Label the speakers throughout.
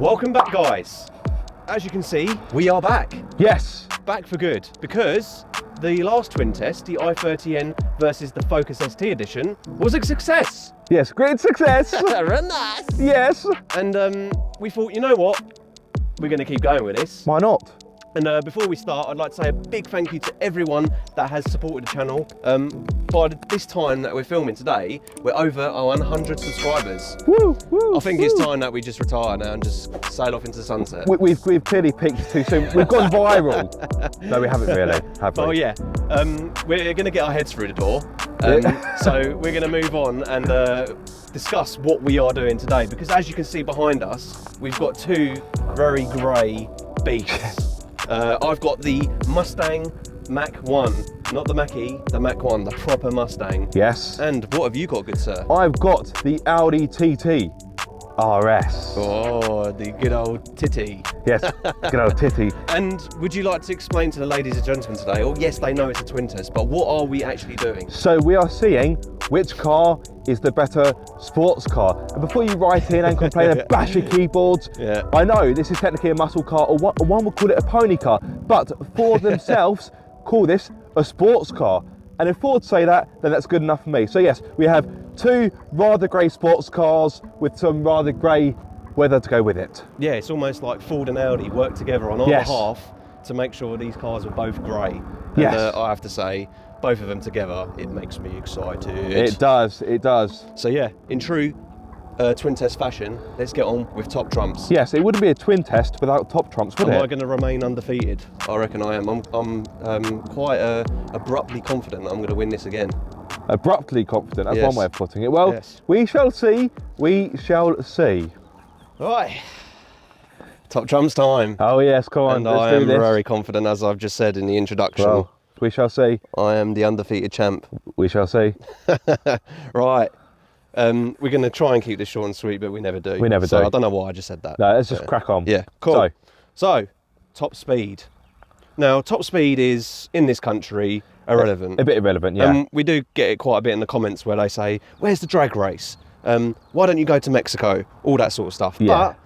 Speaker 1: Welcome back, guys. As you can see, we are back.
Speaker 2: Yes.
Speaker 1: Back for good, because the last twin test, the i30N versus the Focus ST edition, was a success.
Speaker 2: Yes, great success.
Speaker 1: Very nice.
Speaker 2: Yes.
Speaker 1: And we thought, you know what? We're going to keep going with this.
Speaker 2: Why not?
Speaker 1: And before we start, I'd like to say a big thank you to everyone that has supported the channel. By this time that we're filming today, we're over our 100 subscribers.
Speaker 2: Woo, woo,
Speaker 1: I think it's time that we just retire now and just sail off into the sunset.
Speaker 2: We've clearly peaked too soon. We've gone viral. No, we haven't really, have we?
Speaker 1: Oh yeah, we're going to get our heads through the door. So we're going to move on and discuss what we are doing today. Because as you can see behind us, we've got two very grey beasts. I've got the Mustang Mach 1, not the Mach-E, the Mach 1, the proper Mustang.
Speaker 2: Yes.
Speaker 1: And what have you got, good sir?
Speaker 2: I've got the Audi TT RS.
Speaker 1: Oh, the good old titty.
Speaker 2: Yes, good old titty.
Speaker 1: And would you like to explain to the ladies and gentlemen today, or yes, they know it's a twin test, but what are we actually doing?
Speaker 2: So we are seeing which car is the better sports car. And before you write in and complain and bash your keyboards, I know this is technically a muscle car, or one would call it a pony car, but Ford themselves call this a sports car. And if Ford say that, then that's good enough for me. So yes, we have two rather grey sports cars with some rather grey weather to go with it.
Speaker 1: Yeah, it's almost like Ford and Audi work together on our behalf to make sure these cars are both grey. And I have to say, both of them together, it makes me excited.
Speaker 2: It does, it does.
Speaker 1: So yeah, in true twin test fashion, let's get on with top trumps.
Speaker 2: Yes, it wouldn't be a twin test without top trumps, would it?
Speaker 1: Am I going to remain undefeated? I reckon I am. I'm quite abruptly confident that I'm going to win this again.
Speaker 2: Abruptly confident, that's one way of putting it. Well, we shall see, we shall see.
Speaker 1: Right, top trumps time.
Speaker 2: Oh yes, come on,
Speaker 1: and
Speaker 2: let's
Speaker 1: I
Speaker 2: do
Speaker 1: am
Speaker 2: this.
Speaker 1: very confident, as I've just said in the introduction.
Speaker 2: Well, we shall see.
Speaker 1: I am the undefeated champ.
Speaker 2: We shall see.
Speaker 1: Right. We're going to try and keep this short and sweet, but we never do.
Speaker 2: We never do.
Speaker 1: I don't know why I just said that.
Speaker 2: No, let's just crack on.
Speaker 1: Yeah, cool. So, top speed. Now, top speed is, in this country, irrelevant.
Speaker 2: A bit irrelevant, yeah.
Speaker 1: We do get it quite a bit in the comments where they say, where's the drag race? Why don't you go to Mexico? All that sort of stuff.
Speaker 2: Yeah.
Speaker 1: But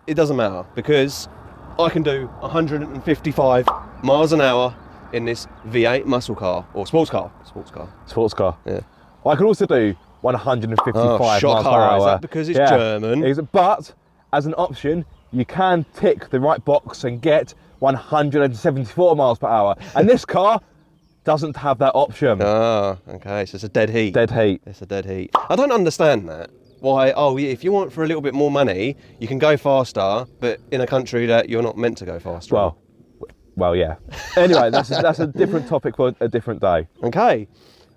Speaker 1: it doesn't matter, because I can do 155 miles an hour in this V8 muscle car, or sports car.
Speaker 2: Sports car.
Speaker 1: Yeah.
Speaker 2: I can also do 155 miles per hour.
Speaker 1: Is that because it's German?
Speaker 2: But as an option, you can tick the right box and get 174 miles per hour. And this car doesn't have that option.
Speaker 1: Ah, okay, so it's a dead heat.
Speaker 2: Dead heat.
Speaker 1: It's a dead heat. I don't understand that. Why, if you want for a little bit more money, you can go faster, but in a country that you're not meant to go faster.
Speaker 2: Well, yeah. Anyway, that's a different topic for a different day.
Speaker 1: Okay.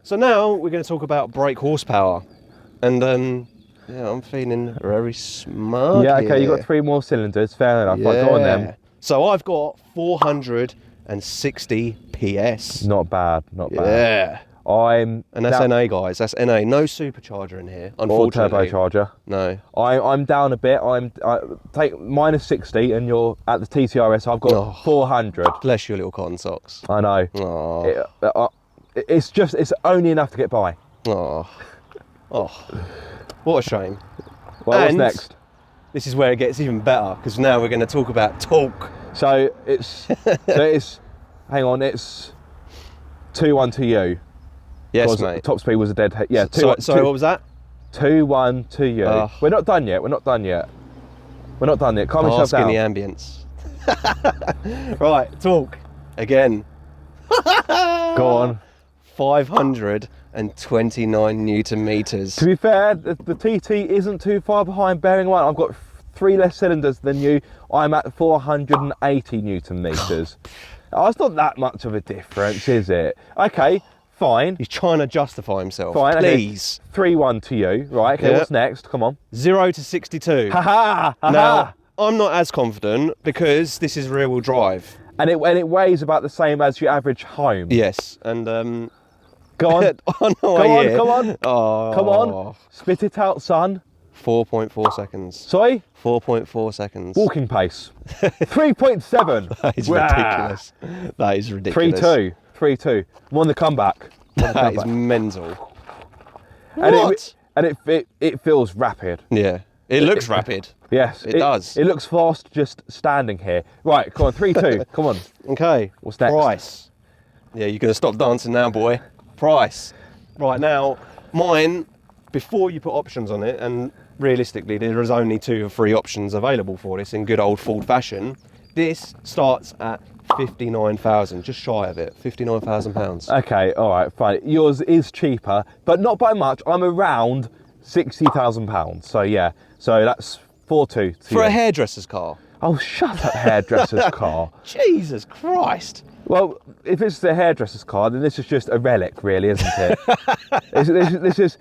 Speaker 1: So now we're going to talk about brake horsepower, and yeah, I'm feeling very smart.
Speaker 2: Yeah, okay, you've got 3 more cylinders, fair enough. Right, go on then.
Speaker 1: So I've got 460 PS.
Speaker 2: Not bad, not bad.
Speaker 1: Yeah.
Speaker 2: And
Speaker 1: that's NA, guys. That's NA. No supercharger in here, unfortunately.
Speaker 2: Or turbocharger.
Speaker 1: No.
Speaker 2: I'm down a bit. I take minus 60, and you're at the TTRS. I've got 400.
Speaker 1: Bless your little cotton socks.
Speaker 2: I know.
Speaker 1: Oh.
Speaker 2: It's only enough to get by.
Speaker 1: Oh, what a shame.
Speaker 2: Well, what's next?
Speaker 1: This is where it gets even better, because now we're going to talk about torque.
Speaker 2: So it's hang on, it's 2-1 to you.
Speaker 1: Yes, mate.
Speaker 2: Top speed was a dead heat. Yeah.
Speaker 1: Sorry, what was that?
Speaker 2: 2-1 to you. We're not done yet. Calm yourself down.
Speaker 1: In the ambience. Right, torque again.
Speaker 2: Go on.
Speaker 1: 529 Newton meters.
Speaker 2: To be fair, the TT isn't too far behind, bearing in mind I've got 3 less cylinders than you. I'm at 480 Newton meters. It's not that much of a difference, is it? Okay, fine.
Speaker 1: He's trying to justify himself.
Speaker 2: Fine,
Speaker 1: please.
Speaker 2: Okay. 3-1 to you. Right, okay, what's next? Come on.
Speaker 1: 0 to 62.
Speaker 2: Ha-ha!
Speaker 1: Now, I'm not as confident because this is rear-wheel drive.
Speaker 2: And it weighs about the same as your average home.
Speaker 1: Yes, and
Speaker 2: go on.
Speaker 1: Come
Speaker 2: on.
Speaker 1: Oh.
Speaker 2: Come on. Spit it out, son.
Speaker 1: 4.4 seconds.
Speaker 2: Sorry?
Speaker 1: 4.4 seconds.
Speaker 2: Walking pace. 3.7.
Speaker 1: That is ridiculous. That is ridiculous.
Speaker 2: 3-2. I'm on the comeback.
Speaker 1: That is mental.
Speaker 2: What? And it feels rapid.
Speaker 1: Yeah. It looks rapid.
Speaker 2: Yes,
Speaker 1: it does.
Speaker 2: It looks fast just standing here. Right, come on, 3, 2, come on.
Speaker 1: Okay.
Speaker 2: What's next?
Speaker 1: Price. Yeah, you're going to stop dancing now, boy. Price. Right now, mine, before you put options on it, and realistically there is only 2 or 3 options available for this in good old Ford fashion, this starts at 59,000, just shy of it, £59,000.
Speaker 2: Okay, all right, fine. Yours is cheaper, but not by much. I'm around £60,000. So yeah, so that's 4-2
Speaker 1: for a hairdresser's car.
Speaker 2: Oh, shut up, hairdresser's car.
Speaker 1: Jesus Christ.
Speaker 2: Well, if it's the hairdresser's car, then this is just a relic, really, isn't it? this is.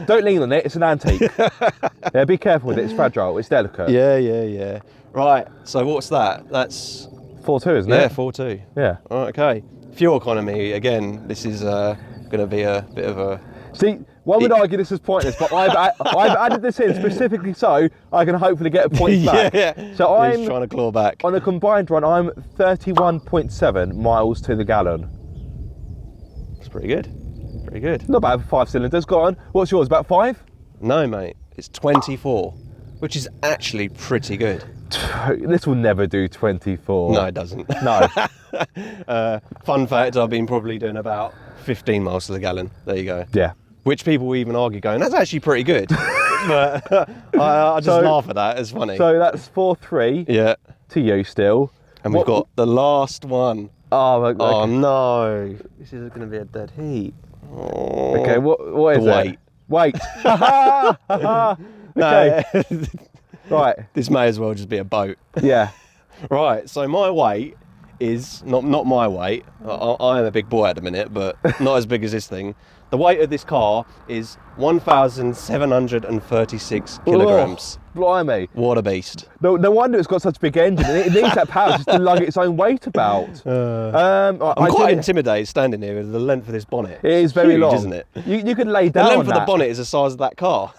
Speaker 2: Don't lean on it. It's an antique. Yeah, be careful with it. It's fragile. It's delicate.
Speaker 1: Yeah. Right. So what's that? That's
Speaker 2: 4-2, isn't it?
Speaker 1: Yeah, 4-2.
Speaker 2: Yeah.
Speaker 1: All right, okay. Fuel economy again. This is going to be a bit of a.
Speaker 2: See, one would argue this is pointless, but I've added this in specifically so I can hopefully get a point back.
Speaker 1: Yeah.
Speaker 2: So
Speaker 1: He's trying to claw back.
Speaker 2: On a combined run, I'm 31.7 miles to the gallon.
Speaker 1: That's pretty good. Pretty good.
Speaker 2: Not bad for 5 cylinders. Go on. What's yours? About 5?
Speaker 1: No, mate. It's 24, which is actually pretty good.
Speaker 2: This will never do 24.
Speaker 1: No, it doesn't.
Speaker 2: No.
Speaker 1: Fun fact: I've been probably doing about 15 miles to the gallon. There you go.
Speaker 2: Yeah.
Speaker 1: Which people will even argue, going, "That's actually pretty good." But I just laugh at that. It's funny.
Speaker 2: So that's 4-3.
Speaker 1: Yeah.
Speaker 2: To you still.
Speaker 1: And we've got the last one.
Speaker 2: Oh, okay.
Speaker 1: Oh no! This is going to be a dead heat. Oh.
Speaker 2: Okay, what is
Speaker 1: the weight?
Speaker 2: Weight. Okay.
Speaker 1: No.
Speaker 2: Right.
Speaker 1: This may as well just be a boat.
Speaker 2: Yeah.
Speaker 1: Right. So my weight is not my weight. I am a big boy at the minute, but not as big as this thing. The weight of this car is 1,736 kilograms.
Speaker 2: Oh, blimey.
Speaker 1: What a beast.
Speaker 2: No wonder it's got such a big engine. It needs that power just to lug its own weight about.
Speaker 1: I'm quite intimidated standing here with the length of this bonnet.
Speaker 2: It is very
Speaker 1: huge,
Speaker 2: long,
Speaker 1: isn't it?
Speaker 2: You could lay down.
Speaker 1: The
Speaker 2: on
Speaker 1: length of the bonnet is the size of that car.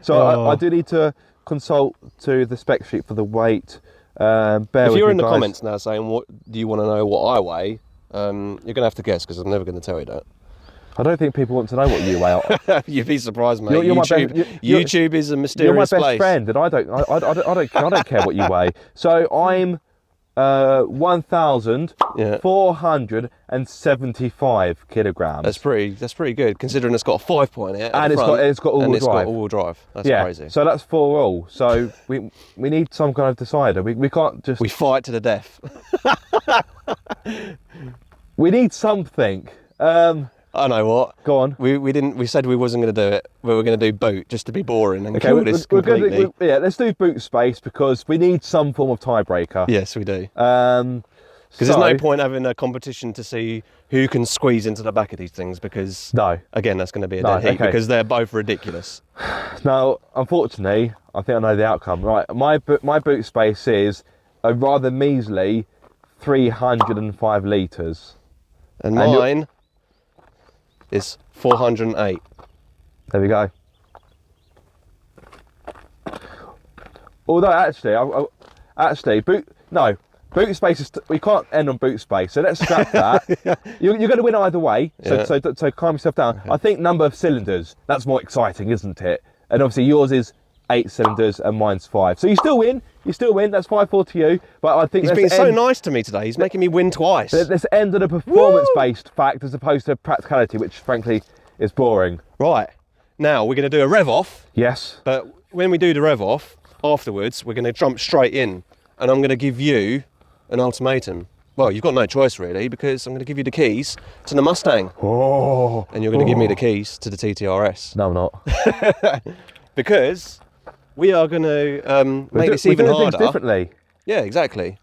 Speaker 2: So I do need to consult to the spec sheet for the weight.
Speaker 1: If you're in the comments now saying, "What do you want to know what I weigh?" You're going to have to guess because I'm never going to tell you that.
Speaker 2: I don't think people want to know what you weigh.
Speaker 1: You'd be surprised, mate.
Speaker 2: You're
Speaker 1: YouTube is a mysterious
Speaker 2: You're my best
Speaker 1: place.
Speaker 2: friend, and I don't care what you weigh. So I'm 1,475 kilograms.
Speaker 1: That's pretty good considering it's got a 5-point here.
Speaker 2: And it's got all-wheel drive.
Speaker 1: Got all-wheel drive. That's crazy.
Speaker 2: So that's 4 all. So we need some kind of decider. We can't just.
Speaker 1: We fight to the death.
Speaker 2: We need something.
Speaker 1: I know what.
Speaker 2: Go on.
Speaker 1: We said we wasn't going to do it, but we're going to do boot just to be boring and kill this completely.
Speaker 2: Let's do boot space because we need some form of tiebreaker.
Speaker 1: Yes, we do.
Speaker 2: Because
Speaker 1: there's no point having a competition to see who can squeeze into the back of these things because again that's going to be a dead heat because they're both ridiculous.
Speaker 2: Now, unfortunately, I think I know the outcome. Right, my boot space is a rather measly 305 litres.
Speaker 1: And mine is 408.
Speaker 2: There we go. Although actually, boot space is. We can't end on boot space, so let's scrap that. You're going to win either way. So calm yourself down. Okay. I think number of cylinders. That's more exciting, isn't it? And obviously yours is 8 cylinders and mine's 5. So you still win. That's 5-4 to you. But I think
Speaker 1: he's been so nice to me today. He's making me win twice.
Speaker 2: Let's end on a performance-based fact as opposed to practicality, which frankly is boring. Right.
Speaker 1: Now we're going to do a rev off.
Speaker 2: Yes.
Speaker 1: But when we do the rev off, afterwards we're going to jump straight in, and I'm going to give you an ultimatum. Well, you've got no choice really, because I'm going to give you the keys to the Mustang.
Speaker 2: Oh.
Speaker 1: And you're going to give me the keys to the TT RS.
Speaker 2: No, I'm not.
Speaker 1: Because we are going to make this even harder.
Speaker 2: Things differently.
Speaker 1: Yeah, exactly.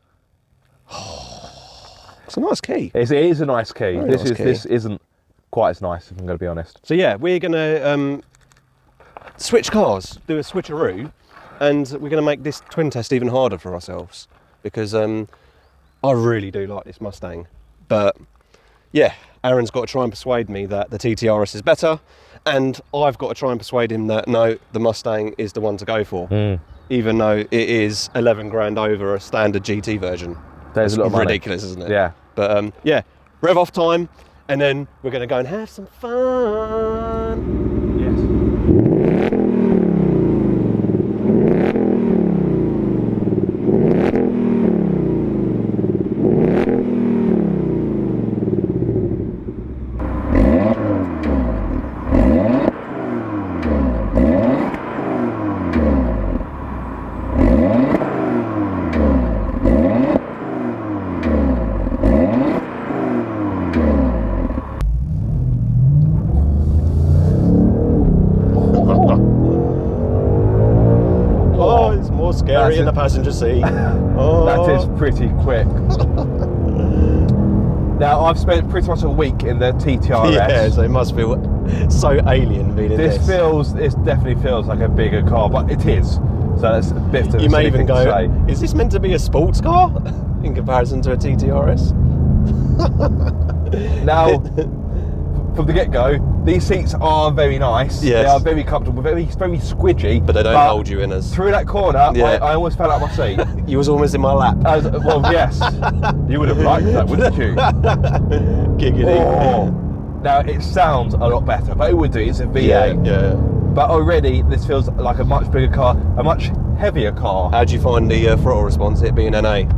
Speaker 1: It's a nice key.
Speaker 2: It is a nice key.
Speaker 1: This
Speaker 2: isn't quite as nice, if I'm going to be honest.
Speaker 1: So yeah, we're going to switch cars, do a switcheroo, and we're going to make this twin test even harder for ourselves because I really do like this Mustang. But yeah, Aaron's got to try and persuade me that the TT RS is better, and I've got to try and persuade him that no, the Mustang is the one to go for, even though it is 11 grand over a standard GT version.
Speaker 2: There's a lot of money.
Speaker 1: Ridiculous, isn't it?
Speaker 2: Yeah.
Speaker 1: But yeah, rev off time, and then we're going to go and have some fun.
Speaker 2: Yes.
Speaker 1: Oh, scary in the passenger seat. Oh.
Speaker 2: That is pretty quick. Now, I've spent pretty much a week in the TT RS.
Speaker 1: Yeah, so it must feel so alien being in this.
Speaker 2: It definitely feels like a bigger car, but it is. So that's a bit of a
Speaker 1: You may even
Speaker 2: silly thing to
Speaker 1: go,
Speaker 2: say.
Speaker 1: is this meant to be a sports car in comparison to a TT RS?
Speaker 2: Now, from the get-go, these seats are very nice.
Speaker 1: Yes.
Speaker 2: They are very comfortable, very squidgy.
Speaker 1: But they don't hold you in as...
Speaker 2: Through that corner,
Speaker 1: Yeah.
Speaker 2: I almost fell out of my seat.
Speaker 1: You was almost in my lap.
Speaker 2: Well, yes. You would have liked that, wouldn't you?
Speaker 1: Giggity.
Speaker 2: Oh. Now, it sounds a lot better, but it would do. It's a V8.
Speaker 1: Yeah.
Speaker 2: But already, this feels like a much bigger car, a much heavier car.
Speaker 1: How do you find the throttle response, it being NA? It's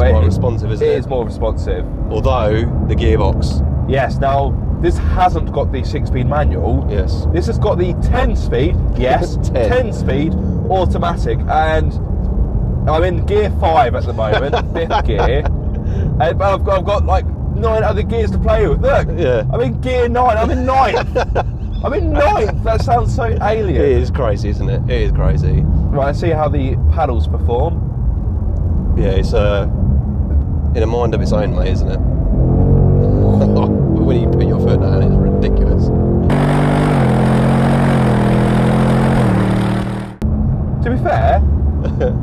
Speaker 2: Well,
Speaker 1: quite responsive, isn't it?
Speaker 2: It is more responsive.
Speaker 1: Although, the gearbox.
Speaker 2: Yes, now, this hasn't got the 6-speed manual.
Speaker 1: Yes.
Speaker 2: This has got the 10-speed, yes,
Speaker 1: 10.
Speaker 2: 10-speed automatic, and I'm in gear 5 at the moment, 5th gear, but I've got like 9 other gears to play with. Look,
Speaker 1: Yeah.
Speaker 2: I'm in gear 9, I'm in 9th. I'm in 9th, that sounds so alien.
Speaker 1: It is crazy, isn't it? It is crazy.
Speaker 2: Right, let's see how the paddles perform.
Speaker 1: Yeah, it's in a mind of its own, mate, isn't it? When you put your foot down, it's ridiculous.
Speaker 2: To be fair,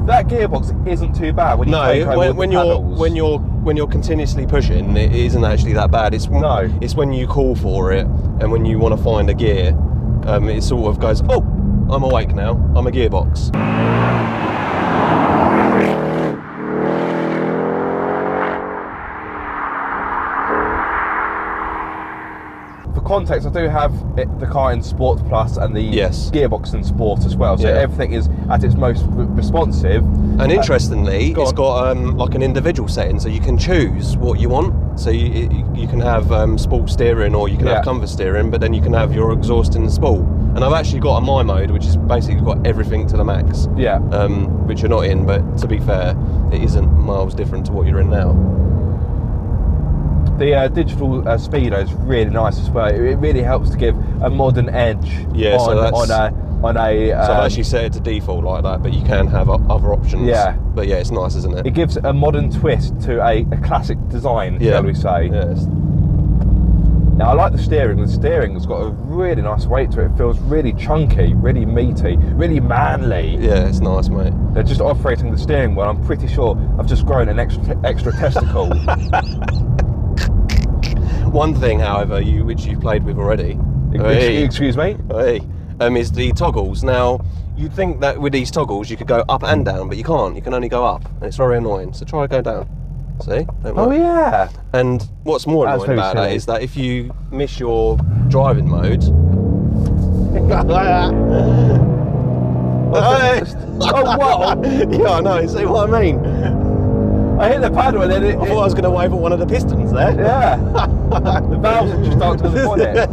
Speaker 2: that gearbox isn't too bad when you take over with the paddles.
Speaker 1: when you're continuously pushing, it isn't actually that bad. It's when you call for it and when you want to find a gear, it sort of goes, oh, I'm awake now. I'm a gearbox.
Speaker 2: For context, I do have the car in Sport Plus and the
Speaker 1: Yes.
Speaker 2: gearbox in Sport as well, so
Speaker 1: Yeah.
Speaker 2: everything is at its most responsive.
Speaker 1: And interestingly, it's
Speaker 2: on.
Speaker 1: got like an individual setting, so you can choose what you want. So you can have sport steering, or you can have comfort steering, but then you can have your exhaust in the sport. And I've actually got a My Mode, which is basically got everything to the max.
Speaker 2: Yeah.
Speaker 1: Which you're not in, but to be fair, it isn't miles different to what you're in now.
Speaker 2: The digital speedo is really nice as well. It really helps to give a modern edge
Speaker 1: Yeah, so
Speaker 2: on a.
Speaker 1: So I've actually set it to default like that, but you can have other options.
Speaker 2: Yeah.
Speaker 1: But yeah, it's nice, isn't it?
Speaker 2: It gives a modern twist to a classic design, shall we say.
Speaker 1: Yes.
Speaker 2: Now, I like the steering. The steering has got a really nice weight to it. It feels really chunky, really meaty, really manly.
Speaker 1: Yeah, it's nice, mate.
Speaker 2: They're just operating the steering wheel. I'm pretty sure I've just grown an extra testicle.
Speaker 1: One thing, however, which you've played with already.
Speaker 2: Excuse me?
Speaker 1: Is the toggles. Now, you'd think that with these toggles you could go up and down, but you can't. You can only go up, and it's very annoying. So try to go down. See? Don't
Speaker 2: Oh
Speaker 1: work.
Speaker 2: yeah.
Speaker 1: And what's more
Speaker 2: That's
Speaker 1: annoying
Speaker 2: very
Speaker 1: about that
Speaker 2: silly.
Speaker 1: is that if you miss your driving mode.
Speaker 2: Oh wow!
Speaker 1: Yeah, I know. See what I mean?
Speaker 2: I hit the paddle and then
Speaker 1: I thought I was going to wave at one of the pistons there.
Speaker 2: yeah. The valves are just starting to the bonnet.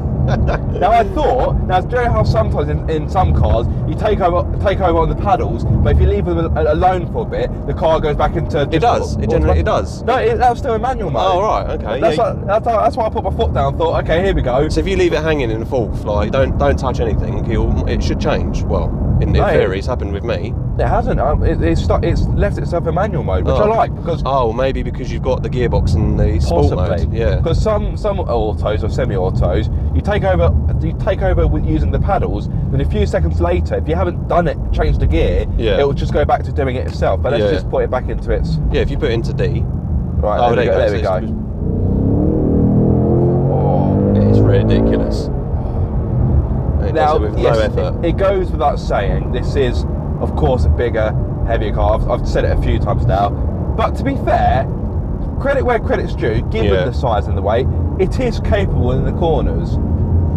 Speaker 2: Now I thought, do you know how sometimes in some cars you take over on the paddles, but if you leave them alone for a bit, the car goes back into.
Speaker 1: It does. It generally does.
Speaker 2: No, that was still in manual mode.
Speaker 1: Oh right, okay.
Speaker 2: That's why I put my foot down. Thought, okay, here we go.
Speaker 1: So if you leave it hanging in fourth, like don't touch anything, it should change. Well, in theory, it's happened with me.
Speaker 2: It hasn't. It's left itself in manual mode, which I like because.
Speaker 1: Oh, maybe because you've got the gearbox in the sport mode. Yeah.
Speaker 2: Because some autos or semi-autos, you take over with using the paddles. Then a few seconds later, if you haven't changed the gear, it will just go back to doing it itself. But let's just put it back into its.
Speaker 1: Yeah, if you put it into D.
Speaker 2: Right.
Speaker 1: Oh,
Speaker 2: there we go.
Speaker 1: Oh, it's ridiculous. It does it with no effort.
Speaker 2: It goes without saying. This is, of course, a bigger, heavier car. I've said it a few times now. But to be fair, credit where credit's due. Given the size and the weight, it is capable in the corners.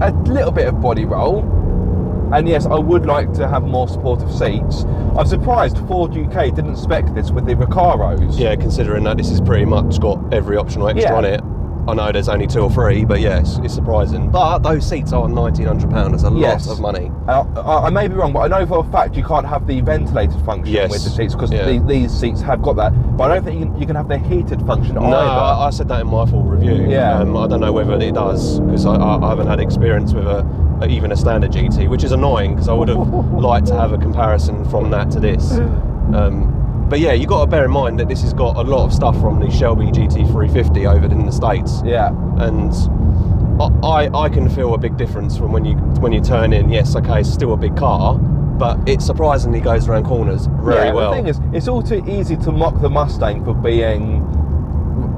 Speaker 2: A little bit of body roll. And yes, I would like to have more supportive seats. I'm surprised Ford UK didn't spec this with the Recaros.
Speaker 1: Yeah, considering that this has pretty much got every optional extra on it. I know there's only 2 or 3, but yes, it's surprising. But those seats are £1,900. That's a lot of money.
Speaker 2: I may be wrong, but I know for a fact you can't have the ventilated function with the seats because these seats have got that. But I don't think you can have the heated function either.
Speaker 1: No, I said that in my full review.
Speaker 2: Yeah.
Speaker 1: I don't know whether it does because I haven't had experience with even a standard GT, which is annoying because I would have liked to have a comparison from that to this. But yeah, you got to bear in mind that this has got a lot of stuff from the Shelby GT350 over in the States.
Speaker 2: Yeah.
Speaker 1: And I can feel a big difference from when you turn in. Yes, okay, it's still a big car, but it surprisingly goes around corners very well.
Speaker 2: The thing is, it's all too easy to mock the Mustang for being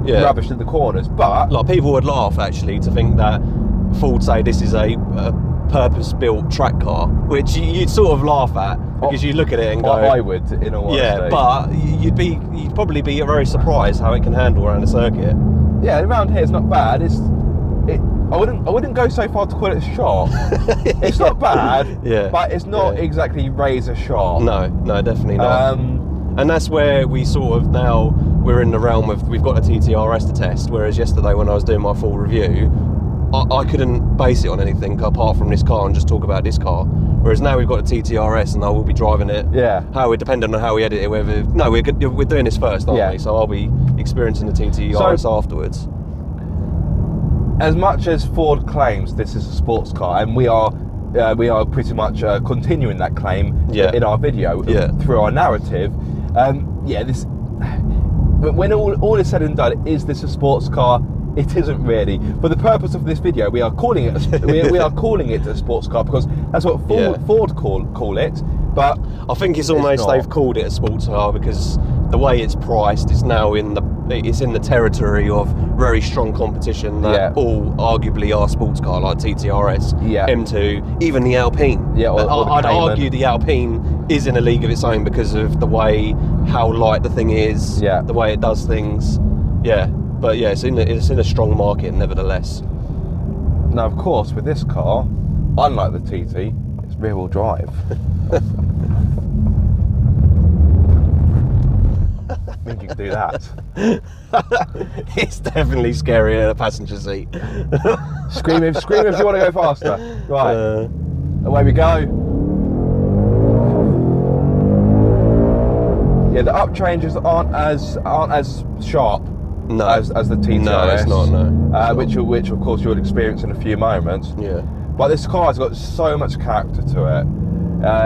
Speaker 2: rubbish in the corners, but
Speaker 1: like people would laugh actually to think that Ford say this is a purpose-built track car, which you'd sort of laugh at because you look at it and go,
Speaker 2: I would, in all honesty.
Speaker 1: Yeah, but you'd probably be very surprised how it can handle around a circuit.
Speaker 2: Yeah, around here it's not bad. I wouldn't go so far to call it sharp. It's not bad, but it's not exactly razor sharp.
Speaker 1: No, definitely not. And that's where we sort of now we're in the realm of we've got a TT RS to test. Whereas yesterday when I was doing my full review, I couldn't base it on anything apart from this car and just talk about this car. Whereas now we've got a TT RS and I will be driving it.
Speaker 2: Yeah.
Speaker 1: How it depending on how we edit it. Whether we're doing this first, aren't we? So I'll be experiencing the TT RS afterwards.
Speaker 2: As much as Ford claims this is a sports car, and we are pretty much continuing that claim in our video through our narrative. This. When all is said and done, is this a sports car? It isn't really. For the purpose of this video, we are calling it we are calling it a sports car because that's what Ford call it. But
Speaker 1: I think it's almost they've called it a sports car because the way it's priced is now in the territory of very strong competition that all arguably are sports car like TT RS, M2, even the Alpine.
Speaker 2: Yeah,
Speaker 1: I'd argue the Alpine is in a league of its own because of the way how light the thing is, the way it does things. Yeah. But yeah, it's in a strong market nevertheless.
Speaker 2: Now, of course, with this car, unlike the TT, it's rear-wheel drive. I think you can do that.
Speaker 1: It's definitely scarier in a passenger seat.
Speaker 2: Scream if you want to go faster. Right, away we go. Yeah, the up changes aren't as sharp.
Speaker 1: No,
Speaker 2: as the TT RS.
Speaker 1: No, it's not. No,
Speaker 2: which of course you'll experience in a few moments.
Speaker 1: Yeah.
Speaker 2: But this car has got so much character to it.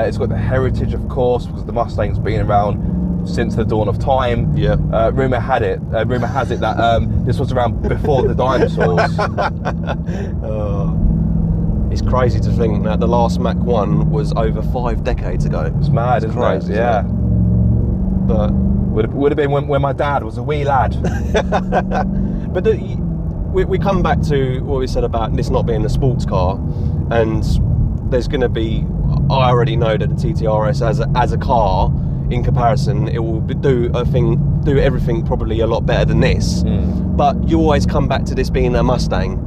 Speaker 2: It's got the heritage, of course, because the Mustang's been around since the dawn of time.
Speaker 1: Yeah.
Speaker 2: Rumor has it that this was around before the dinosaurs.
Speaker 1: It's crazy to think that the last Mach 1 was over 5 decades ago.
Speaker 2: It's mad, isn't
Speaker 1: crazy,
Speaker 2: it? Yeah.
Speaker 1: But
Speaker 2: would have been when my dad was a wee lad.
Speaker 1: But we come back to what we said about this not being a sports car, and there's going to be. I already know that the TT RS as a car, in comparison, it will do everything probably a lot better than this. But you always come back to this being a Mustang,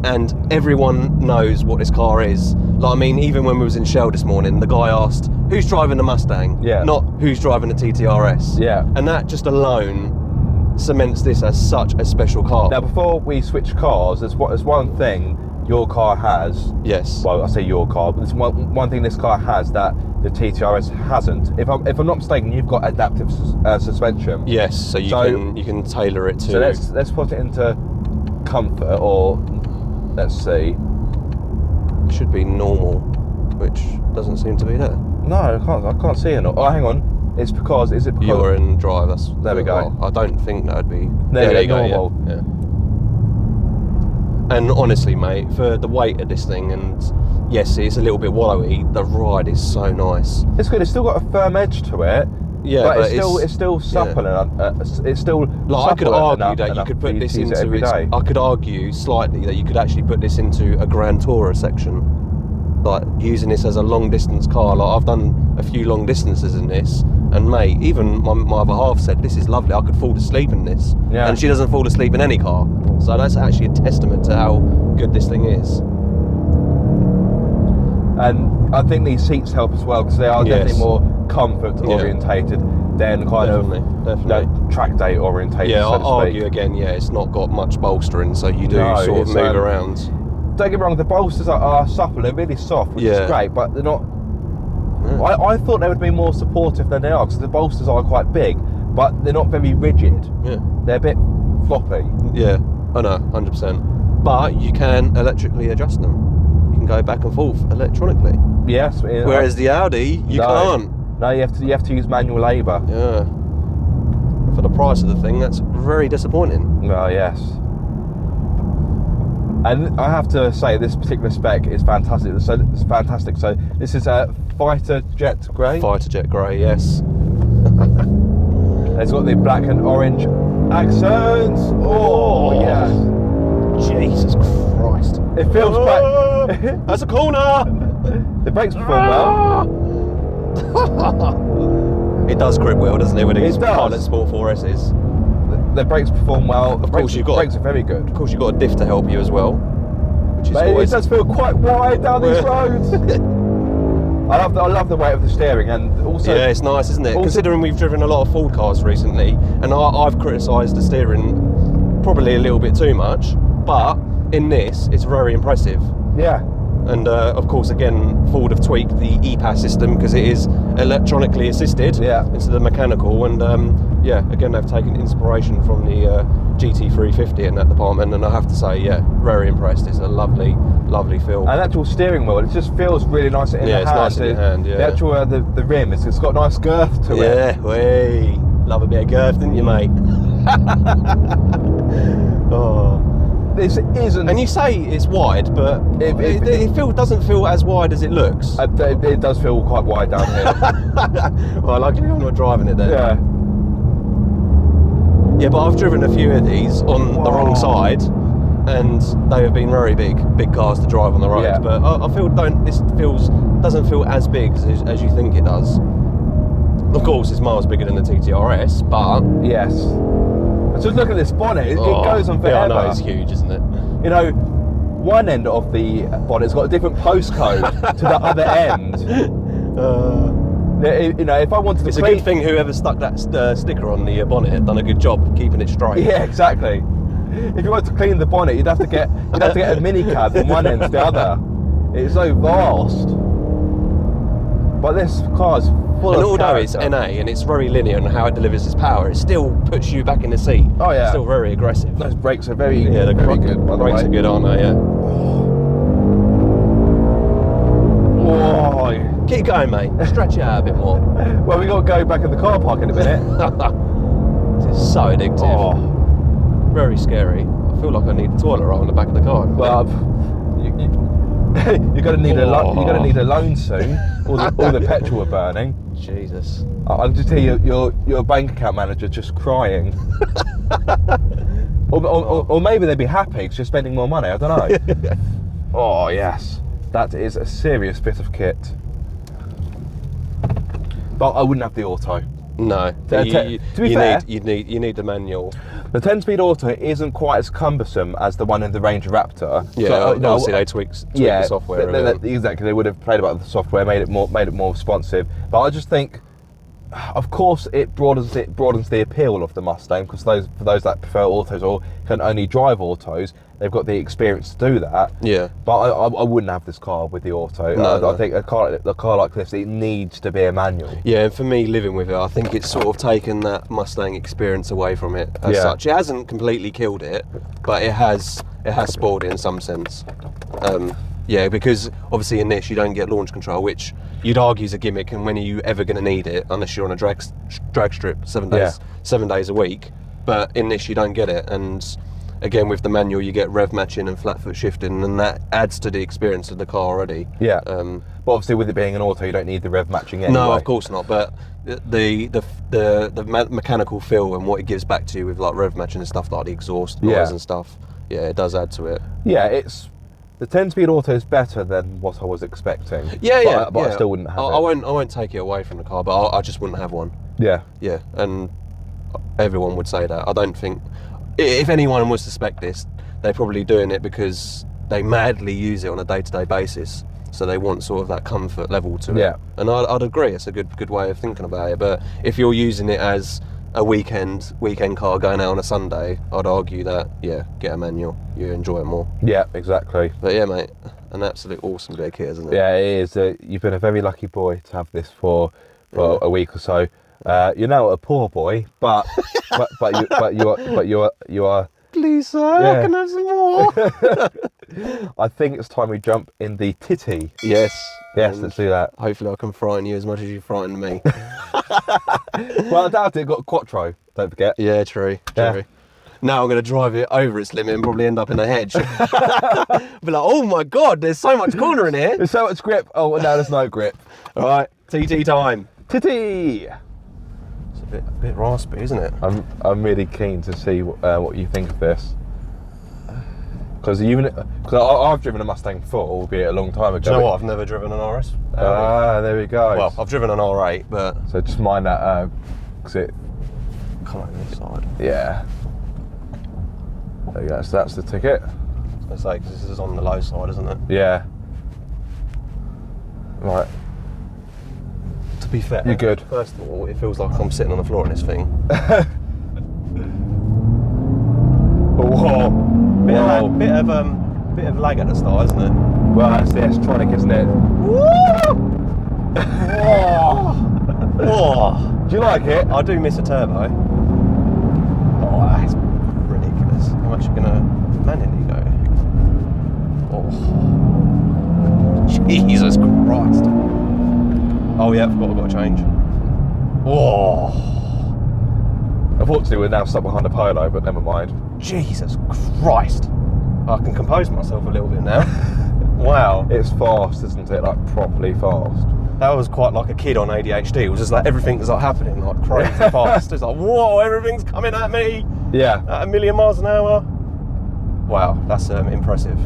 Speaker 1: and everyone knows what this car is. Like, I mean, even when we was in Shell this morning, the guy asked, "Who's driving the Mustang?" Not who's driving the TT RS. And that just alone cements this as such a special car.
Speaker 2: Now, before we switch cars, there's one thing your car has.
Speaker 1: Yes.
Speaker 2: Well, I say your car, but there's one thing this car has that the TT RS hasn't. If I'm not mistaken, you've got adaptive suspension.
Speaker 1: Yes. So you can tailor it to.
Speaker 2: So let's put it into comfort, or let's see.
Speaker 1: It should be normal, which doesn't seem to be there.
Speaker 2: No, I can't see it. Oh, hang on. Is it because
Speaker 1: you're in drive?
Speaker 2: There we go.
Speaker 1: I don't think that would be.
Speaker 2: There you go. Normal.
Speaker 1: Yeah. And honestly, mate, for the weight of this thing, and yes, it's a little bit wallowy, the ride is so nice.
Speaker 2: It's good. It's still got a firm edge to it.
Speaker 1: Yeah,
Speaker 2: but it's still supple. It's still.
Speaker 1: Like, I could argue that you could put this into. I could argue slightly that you could actually put this into a Grand Tourer section, like using this as a long distance car. Like, I've done a few long distances in this, and mate, even my other half said this is lovely. I could fall asleep in this, and she doesn't fall asleep in any car. So that's actually a testament to how good this thing is. And
Speaker 2: I think these seats help as well because they are definitely more comfort orientated. than kind
Speaker 1: definitely.
Speaker 2: Track day orientation.
Speaker 1: Yeah,
Speaker 2: so
Speaker 1: I'll
Speaker 2: to
Speaker 1: argue
Speaker 2: speak.
Speaker 1: again. Yeah, it's not got much bolstering, so you do sort of move around.
Speaker 2: Don't get me wrong, the bolsters are supple, they're really soft, which is great, but they're not. I thought they would be more supportive than they are, because the bolsters are quite big, but they're not very rigid.
Speaker 1: Yeah,
Speaker 2: they're a bit floppy.
Speaker 1: Yeah, I know, 100%. But you can electrically adjust them. You can go back and forth electronically.
Speaker 2: Yes.
Speaker 1: Whereas the Audi, you can't.
Speaker 2: No, you have to use manual labour.
Speaker 1: Yeah. For the price of the thing, that's very disappointing.
Speaker 2: Well, yes. And I have to say, this particular spec is fantastic. So it's fantastic. So this is a fighter jet grey.
Speaker 1: Fighter jet grey, yes.
Speaker 2: It's got the black and orange accents. Oh yes.
Speaker 1: Jesus Christ.
Speaker 2: It feels quite.
Speaker 1: That's a corner.
Speaker 2: The brakes perform well.
Speaker 1: It does grip well, doesn't it? When it's Pilot Sport 4Ss.
Speaker 2: The brakes perform well.
Speaker 1: Of course,
Speaker 2: brakes are very good.
Speaker 1: Of course, you've got a diff to help you as well, which is
Speaker 2: It does feel quite wide down these roads. I love the weight of the steering, and also
Speaker 1: it's nice, isn't it? Considering we've driven a lot of Ford cars recently, and I've criticised the steering probably a little bit too much, but in this, it's very impressive.
Speaker 2: Yeah.
Speaker 1: And of course, again, Ford have tweaked the EPAS system because it is electronically assisted instead of mechanical. And again, they've taken inspiration from the GT350 in that department. And I have to say, very impressed. It's a lovely, lovely feel.
Speaker 2: And actual steering wheel, it just feels really nice in the hand.
Speaker 1: Yeah, it's nice in your hand. Yeah.
Speaker 2: The actual the rim, it's got a nice girth to it.
Speaker 1: Yeah, way love a bit of girth, didn't you, mate? Oh.
Speaker 2: This isn't.
Speaker 1: And you say it's wide, but it doesn't feel as wide as it looks.
Speaker 2: It does feel quite wide down here.
Speaker 1: Well, luckily I'm not driving it then.
Speaker 2: Yeah.
Speaker 1: Yeah, but I've driven a few of these on the wrong side, and they have been very big cars to drive on the road.
Speaker 2: Yeah.
Speaker 1: But I feel doesn't feel as big as you think it does. Of course, it's miles bigger than the TT RS, but
Speaker 2: yes. So look at this bonnet, it goes on forever.
Speaker 1: Yeah, I know, it's huge, isn't it?
Speaker 2: You know, one end of the bonnet's got a different postcode to the other end. You know, if I wanted to
Speaker 1: It's a good thing whoever stuck that sticker on the bonnet had done a good job keeping it straight.
Speaker 2: Yeah, exactly. If you wanted to clean the bonnet, you'd have to get a mini cab from one end to the other. It's so vast. But this car's full of
Speaker 1: although it's NA and it's very linear in how it delivers its power, it still puts you back in the seat.
Speaker 2: Oh yeah.
Speaker 1: It's still very aggressive.
Speaker 2: Those brakes are very
Speaker 1: the
Speaker 2: very good. By the
Speaker 1: brakes
Speaker 2: way.
Speaker 1: are good, aren't they? Yeah.
Speaker 2: Oh.
Speaker 1: Keep going, mate. Stretch it out a bit more.
Speaker 2: Well, we got to go back in the car park in a minute.
Speaker 1: This is so addictive.
Speaker 2: Oh.
Speaker 1: Very scary. I feel like I need the toilet roll in the back of the car.
Speaker 2: Well, you're going to need a loan soon. All the petrol are burning.
Speaker 1: Jesus.
Speaker 2: I'll just tell you, your bank account manager just crying. or maybe they'd be happy because you're spending more money. I don't know. Oh yes, that is a serious bit of kit. But I wouldn't have the auto.
Speaker 1: No.
Speaker 2: To be fair,
Speaker 1: you need the manual.
Speaker 2: The 10-speed auto isn't quite as cumbersome as the one in the Ranger Raptor.
Speaker 1: Yeah,
Speaker 2: so,
Speaker 1: obviously they tweaked the software.
Speaker 2: Exactly, they would have played about the software, made it more responsive. But I just think, of course, it broadens the appeal of the Mustang, because for those that prefer autos or can only drive autos, they've got the experience to do that.
Speaker 1: Yeah.
Speaker 2: But I wouldn't have this car with the auto.
Speaker 1: No.
Speaker 2: I think a car like this, it needs to be a manual.
Speaker 1: Yeah, and for me, living with it, I think it's sort of taken that Mustang experience away from it as such. It hasn't completely killed it, but it has spoiled it in some sense. Yeah, because obviously in this you don't get launch control, which you'd argue is a gimmick, and when are you ever going to need it unless you're on a drag strip 7 days a week? But in this you don't get it, and again with the manual you get rev matching and flat foot shifting, and that adds to the experience of the car already.
Speaker 2: Yeah. But obviously with it being an auto, you don't need the rev matching anyway.
Speaker 1: No, of course not. But the mechanical feel and what it gives back to you with like rev matching and stuff, like the exhaust noise and stuff. Yeah, it does add to it.
Speaker 2: Yeah, the 10-speed auto is better than what I was expecting. But I still wouldn't have it.
Speaker 1: I won't take it away from the car, but I just wouldn't have one.
Speaker 2: Yeah.
Speaker 1: Yeah, and everyone would say that. I don't think, if anyone was to spec this, they're probably doing it because they madly use it on a day-to-day basis. so they want sort of that comfort level to it.
Speaker 2: Yeah.
Speaker 1: And I'd agree, it's a good way of thinking about it. But if you're using it as a weekend car going out on a Sunday, I'd argue that, yeah, get a manual, you enjoy it more.
Speaker 2: Yeah, exactly.
Speaker 1: But yeah, mate, an absolute awesome bit of kit, isn't it?
Speaker 2: Yeah, it is. You've been a very lucky boy to have this for a week or so. You're now a poor boy, but you are.
Speaker 1: Please, sir,
Speaker 2: Yeah.
Speaker 1: I can have some more.
Speaker 2: I think it's time we jump in the TT.
Speaker 1: Yes,
Speaker 2: Let's do that.
Speaker 1: Hopefully, I can frighten you as much as you frightened me.
Speaker 2: Well, I doubt it. Got Quattro. Don't forget.
Speaker 1: Yeah, true.
Speaker 2: Yeah.
Speaker 1: Now I'm going to drive it over its limit and probably end up in a hedge. Be like, oh my god, there's so much corner in here.
Speaker 2: There's so much grip. Oh, no, there's no grip.
Speaker 1: All right, TT time.
Speaker 2: TT.
Speaker 1: It's a bit raspy, isn't it?
Speaker 2: I'm really keen to see what you think of this. Because I've driven a Mustang before, albeit a long time ago.
Speaker 1: Do you know what? I've never driven an RS.
Speaker 2: There we go.
Speaker 1: Well, I've driven an R8, but
Speaker 2: So just mind that, because it.
Speaker 1: come over this side.
Speaker 2: Yeah. There you go. So that's the ticket.
Speaker 1: I was going to say, because this is on the low side, isn't it?
Speaker 2: Yeah. Right.
Speaker 1: To be fair,
Speaker 2: You're good.
Speaker 1: First of all, it feels like I'm sitting on the floor in this thing.
Speaker 2: Whoa.
Speaker 1: Bit of lag at the start, isn't it?
Speaker 2: Well, that's the S-tronic, isn't it?
Speaker 1: Oh,
Speaker 2: Do you like it?
Speaker 1: I do miss a turbo. Oh, that's ridiculous. I'm actually gonna manually go. Oh, Jesus Christ! Oh yeah, I've got to change. Oh,
Speaker 2: Unfortunately, we're now stuck behind a Polo, but never mind.
Speaker 1: Jesus Christ! I can compose myself a little bit now. Wow.
Speaker 2: It's fast, isn't it? Like properly fast.
Speaker 1: That was quite like a kid on ADHD. It was just like everything was like happening like crazy fast. It's like, whoa, everything's coming at me
Speaker 2: Yeah.
Speaker 1: at 1,000,000 miles an hour. Wow, that's impressive.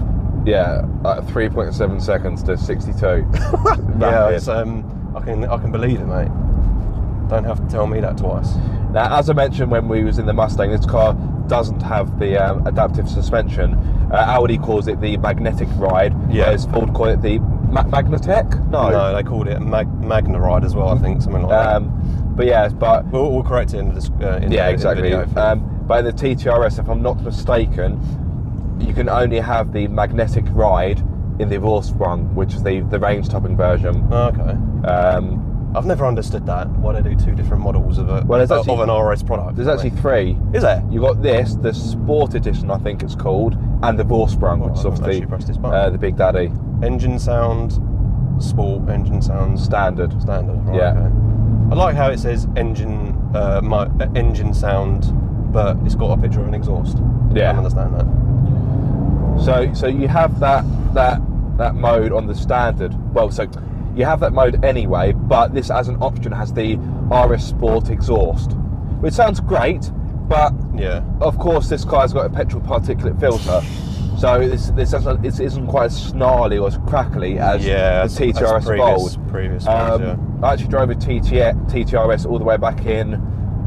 Speaker 2: Yeah, like 3.7 seconds to 62.
Speaker 1: Yeah, it's, I can believe it, mate. Don't have to tell me that twice.
Speaker 2: Now, as I mentioned when we was in the Mustang, this car doesn't have the adaptive suspension. Audi calls it the magnetic ride, whereas Ford call it the Magnatec?
Speaker 1: No, they called it Magna Ride as well, I think, something like that.
Speaker 2: But yeah, but
Speaker 1: We'll correct it in the
Speaker 2: exactly.
Speaker 1: In the video.
Speaker 2: But in the TTRS, if I'm not mistaken, you can only have the magnetic ride in the Vorsprung, which is the range topping version.
Speaker 1: Okay. I've never understood that. Why they do two different models of an RS product?
Speaker 2: There's actually three.
Speaker 1: Is there?
Speaker 2: You got this, the Sport Edition, I think it's called, and the Vorsprung, which is obviously the Big Daddy.
Speaker 1: Engine sound, Sport, engine sound,
Speaker 2: Standard.
Speaker 1: Right,
Speaker 2: Yeah.
Speaker 1: Okay. I like how it says engine sound, but it's got a picture of an exhaust.
Speaker 2: Yeah.
Speaker 1: I don't understand that.
Speaker 2: So you have that mode on the Standard. Well, so you have that mode anyway, but this as an option has the RS Sport exhaust, which sounds great, but
Speaker 1: Yeah.
Speaker 2: of course this car's got a petrol particulate filter, so this isn't quite as snarly or as crackly as the TTRS Bold.
Speaker 1: Previous ones, yeah.
Speaker 2: I actually drove a TTRS all the way back in,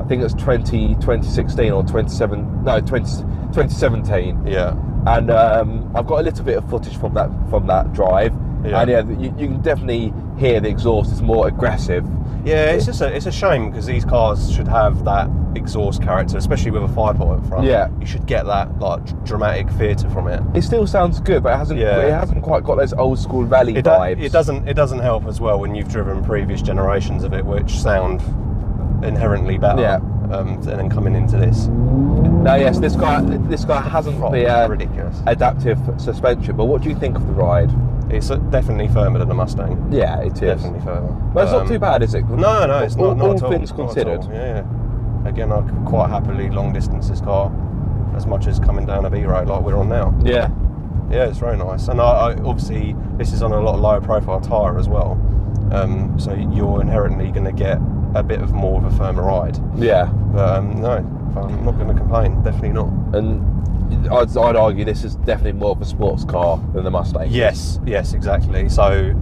Speaker 2: I think it was 2016 or 2017.
Speaker 1: Yeah.
Speaker 2: And I've got a little bit of footage from that drive.
Speaker 1: Yeah.
Speaker 2: And yeah, you can definitely hear the exhaust is more aggressive.
Speaker 1: Yeah, it's a shame because these cars should have that exhaust character, especially with a 5-point up front.
Speaker 2: Yeah.
Speaker 1: You should get that like dramatic theatre from it.
Speaker 2: It still sounds good, but it hasn't quite got those old school rally vibes.
Speaker 1: It doesn't help as well when you've driven previous generations of it, which sound inherently better.
Speaker 2: Yeah.
Speaker 1: And then coming into this.
Speaker 2: Now, yes, this guy hasn't the
Speaker 1: ridiculous
Speaker 2: adaptive suspension. But what do you think of the ride?
Speaker 1: It's definitely firmer than a Mustang.
Speaker 2: Yeah, it is.
Speaker 1: Definitely firmer.
Speaker 2: But it's not too bad, is it?
Speaker 1: No, it's not. Not
Speaker 2: all
Speaker 1: at all.
Speaker 2: things
Speaker 1: Not at
Speaker 2: considered.
Speaker 1: all. Yeah. Again, I could quite happily long distance this car as much as coming down a B road like we're on now.
Speaker 2: Yeah.
Speaker 1: Yeah, it's very nice. And I obviously this is on a lot of lower profile tyre as well. So you're inherently going to get a bit of more of a firmer ride.
Speaker 2: Yeah.
Speaker 1: But no, I'm not going to complain. Definitely not.
Speaker 2: And I'd argue this is definitely more of a sports car than the Mustang.
Speaker 1: Yes, exactly. So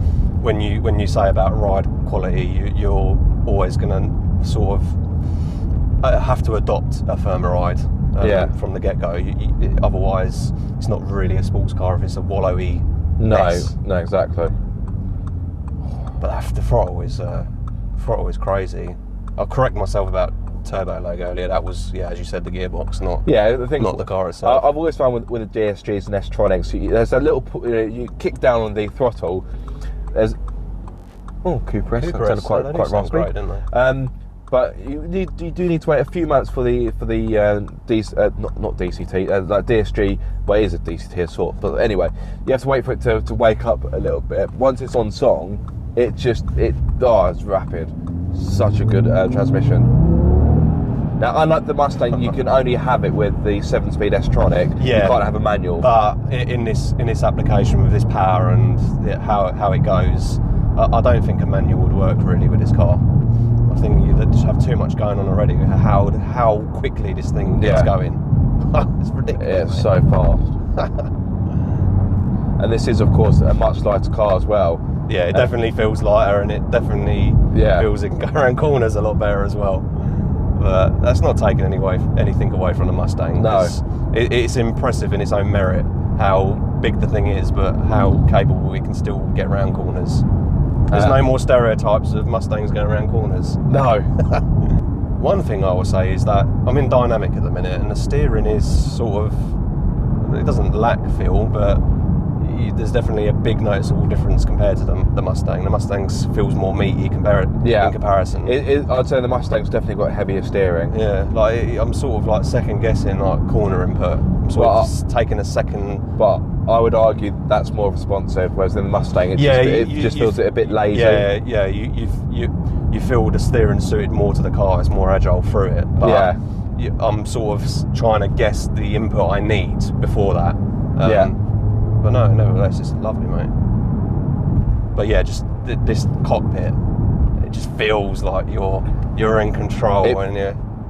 Speaker 1: when you say about ride quality, you're always going to sort of have to adopt a firmer ride from the get-go. Otherwise, it's not really a sports car if it's a wallowy mess.
Speaker 2: No, exactly.
Speaker 1: But the throttle is crazy. I'll correct myself about turbo lag earlier. That was, yeah, as you said, the gearbox, not the car itself.
Speaker 2: I've always found with the DSGs and S-Tronics, there's a little, you kick down on the throttle. There's Cooper S. That sounded quite raspy,
Speaker 1: great, didn't they?
Speaker 2: But you do need to wait a few months for the not DCT, like DSG. Well, it is a DCT of sort, but anyway, you have to wait for it to wake up a little bit. Once it's on song, it's rapid. Such a good transmission. Now, unlike the Mustang, you can only have it with the 7-speed S-Tronic.
Speaker 1: Yeah,
Speaker 2: you can't have a manual.
Speaker 1: But in this application with this power and how it goes, I don't think a manual would work really with this car. I think you just have too much going on already. How quickly this thing gets going. It's ridiculous.
Speaker 2: It's so fast. And this is, of course, a much lighter car as well.
Speaker 1: Yeah, it definitely feels lighter, and it definitely feels it can go around corners a lot better as well. But that's not taking anything away from the Mustang.
Speaker 2: No.
Speaker 1: It's impressive in its own merit how big the thing is, but how capable it can still get around corners. There's no more stereotypes of Mustangs going around corners.
Speaker 2: No.
Speaker 1: One thing I will say is that I'm in dynamic at the minute, and the steering is sort of, it doesn't lack feel, but there's definitely a big noticeable difference compared to the Mustang. The Mustang feels more meaty in comparison.
Speaker 2: I'd say the Mustang's definitely got heavier steering.
Speaker 1: Yeah, like I'm sort of like second guessing like corner input. I'm sort of taking a second.
Speaker 2: But I would argue that's more responsive, whereas in the Mustang it just feels a bit lazy.
Speaker 1: Yeah, you feel the steering suited more to the car. It's more agile through it. But I'm sort of trying to guess the input I need before that. But no, nevertheless, it's lovely, mate. But yeah, just this cockpit, it just feels like you're in control,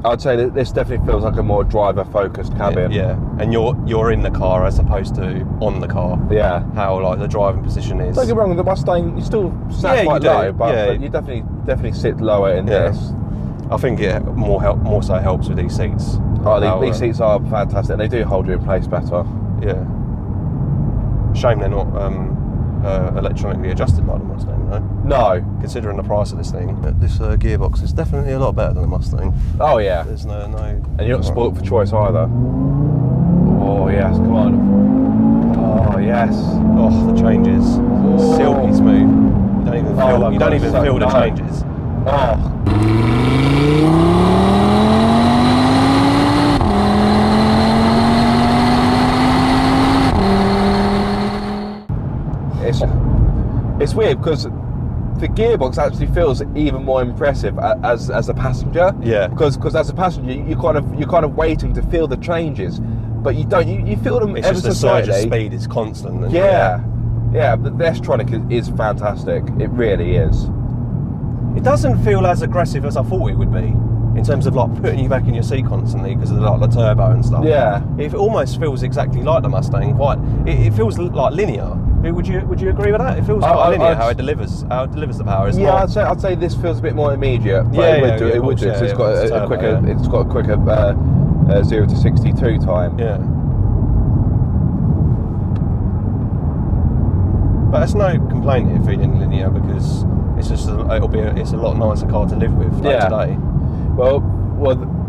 Speaker 2: I'd say that this definitely feels like a more driver-focused cabin.
Speaker 1: Yeah, and you're in the car as opposed to on the car.
Speaker 2: Yeah.
Speaker 1: How like the driving position is.
Speaker 2: Don't get me wrong, with the Mustang, you still sat quite low, but you definitely sit lower in this.
Speaker 1: I think it more so helps with these seats.
Speaker 2: These seats are fantastic, and they do hold you in place better.
Speaker 1: Yeah. Shame they're not electronically adjusted like the Mustang, though.
Speaker 2: No.
Speaker 1: Considering the price of this thing, this gearbox is definitely a lot better than the Mustang.
Speaker 2: Oh yeah.
Speaker 1: There's no.
Speaker 2: And you're not spoilt for choice either. Oh yes, come on. Oh yes.
Speaker 1: Oh, the changes, silky smooth. You don't even feel the changes.
Speaker 2: Oh. It's weird because the gearbox actually feels even more impressive as a passenger.
Speaker 1: Yeah.
Speaker 2: Because as a passenger, you're kind of waiting to feel the changes, but you don't. You feel them ever so slightly.
Speaker 1: It's just the surge of speed is constant. And
Speaker 2: yeah. But the S-Tronic is fantastic. It really is.
Speaker 1: It doesn't feel as aggressive as I thought it would be in terms of like putting you back in your seat constantly because of like the turbo and stuff.
Speaker 2: Yeah.
Speaker 1: It almost feels exactly like the Mustang. It feels like linear. Would you agree with that? It feels quite linear how it delivers the power.
Speaker 2: I'd say this feels a bit more immediate. But it would do. It's got a quicker 0 to 62 time.
Speaker 1: Yeah. But it's no complaint if feeling linear because it's just it's a lot nicer car to live with day to day.
Speaker 2: Well,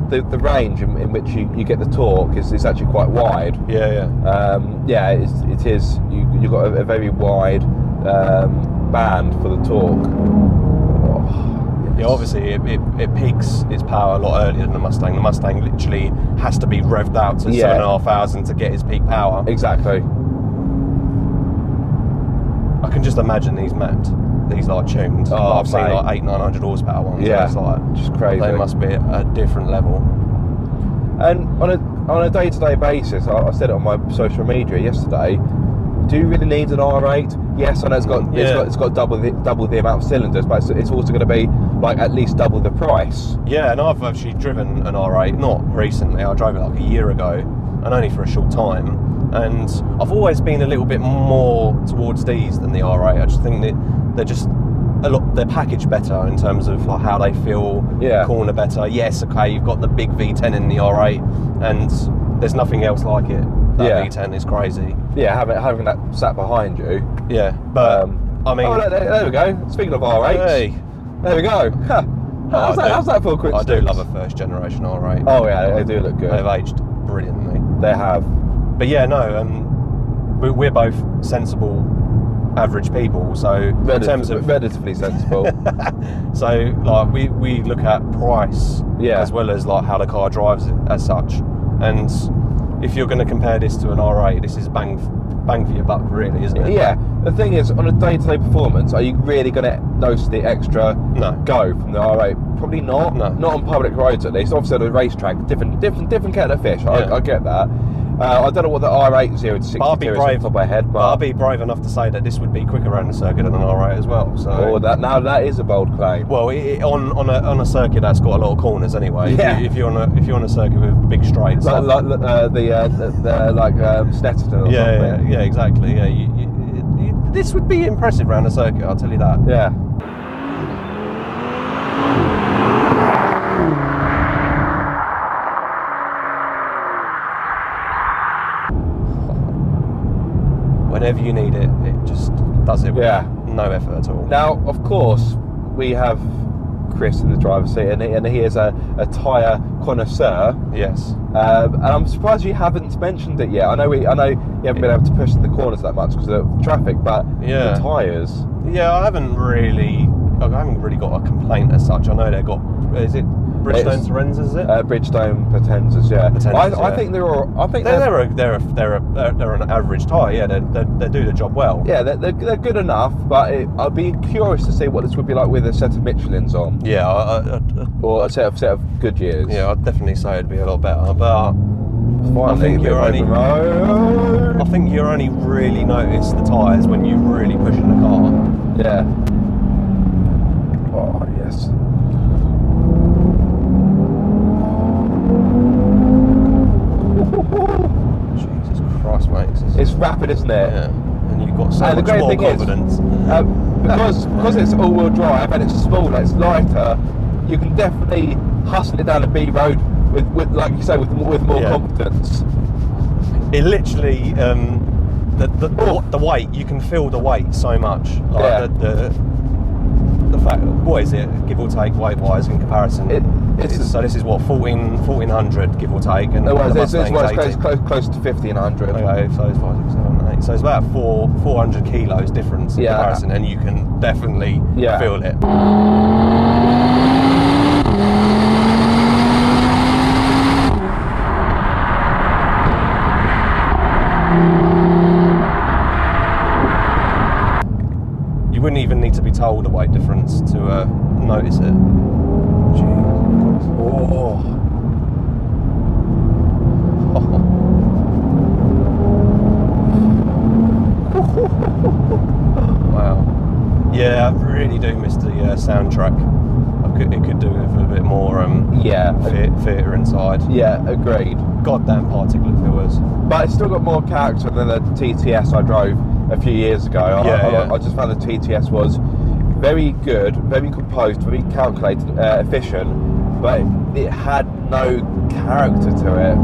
Speaker 2: the range in which you get the torque is actually quite wide. It is. You've got a very wide band for the torque.
Speaker 1: Yeah, obviously it peaks its power a lot earlier than the Mustang. The Mustang literally has to be revved out to 7,500 to get its peak power.
Speaker 2: Exactly.
Speaker 1: I can just imagine these mapped. These like tuned. I've seen like 800-900 horsepower ones.
Speaker 2: Yeah,
Speaker 1: it's like
Speaker 2: just crazy.
Speaker 1: They must be at a different level.
Speaker 2: And on a day-to-day basis, I said it on my social media yesterday. Do you really need an R8? Yes, I know it's got double the amount of cylinders, but it's also going to be like at least double the price.
Speaker 1: Yeah, and I've actually driven an R8, not recently. I drove it like a year ago, and only for a short time. And I've always been a little bit more towards these than the R8. I just think that they're packaged better in terms of like how they feel, corner better. Yes, okay, you've got the big V10 in the R8, and there's nothing else like it. That V10 is crazy.
Speaker 2: Yeah, having that sat behind you.
Speaker 1: Yeah, but I mean,
Speaker 2: there we go. Speaking of R8s,
Speaker 1: hey,
Speaker 2: there we go. Huh. How's that for a quick
Speaker 1: I do
Speaker 2: stint?
Speaker 1: love a first generation R8.
Speaker 2: Oh yeah, they do look good.
Speaker 1: They've aged brilliantly.
Speaker 2: They have.
Speaker 1: But yeah, no, we're both sensible, average people. So in terms of
Speaker 2: relatively sensible.
Speaker 1: so like we look at price as well as like how the car drives as such. And if you're going to compare this to an R8, this is bang for your buck, really, isn't it?
Speaker 2: Yeah. The thing is, on a day-to-day performance, are you really going to notice the extra go from the R8? Probably not.
Speaker 1: No.
Speaker 2: Not on public roads, at least. Obviously, on a racetrack, different kettle of fish. I get that. I don't know what the R8 0 to 60 is off the top of my head, but
Speaker 1: I'll be brave enough to say that this would be quicker around the circuit than an R8 as well. So
Speaker 2: that is a bold claim.
Speaker 1: Well, on a circuit that's got a lot of corners anyway.
Speaker 2: Yeah.
Speaker 1: If you're on a circuit with big straights,
Speaker 2: like Stetson or something.
Speaker 1: Yeah, exactly. Yeah, this would be impressive around the circuit. I'll tell you that.
Speaker 2: Yeah.
Speaker 1: Whenever you need it, it just does it with no effort at all.
Speaker 2: Now, of course, we have Chris in the driver's seat, and he is a tyre connoisseur.
Speaker 1: Yes.
Speaker 2: And I'm surprised you haven't mentioned it yet. I know you haven't been able to push in the corners that much because of traffic, but the tyres.
Speaker 1: Yeah, I haven't really got a complaint as such. I know they've got. Is it Bridgestone Torrenzas? Is it?
Speaker 2: Bridgestone Potenzas, yeah. I think they're an average tyre. Yeah, they do the job well. Yeah, they're good enough, but I'd be curious to see what this would be like with a set of Michelins on.
Speaker 1: Yeah,
Speaker 2: or a set of Goodyears.
Speaker 1: Yeah, I'd definitely say it'd be a lot better, but I think you only really notice the tyres when you really push in the car.
Speaker 2: Yeah. Oh yes.
Speaker 1: Jesus Christ, mate.
Speaker 2: It's rapid, isn't it?
Speaker 1: Yeah. And you've got so much more confidence.
Speaker 2: Because it's all-wheel drive and it's smaller, it's lighter, you can definitely hustle it down a B road with like you say, with more confidence.
Speaker 1: It literally, the weight, you can feel the weight so much. Like the fact, what is it, give or take weight-wise in comparison? So this is what, 1400 give or take, and
Speaker 2: it's close to 1500.
Speaker 1: Okay, so it's 5, 6, 7, 8. So it's about 400 kilos difference in comparison, and you can definitely feel it. You wouldn't even need to be told the weight difference to notice it. Wow. Yeah, I really do miss the soundtrack. It could do with a bit more theatre inside.
Speaker 2: Yeah, agreed.
Speaker 1: Goddamn particulate filters.
Speaker 2: But it's still got more character than the TTS I drove a few years ago. I just found the TTS was very good, very composed, very calculated, efficient, but it had no character to it.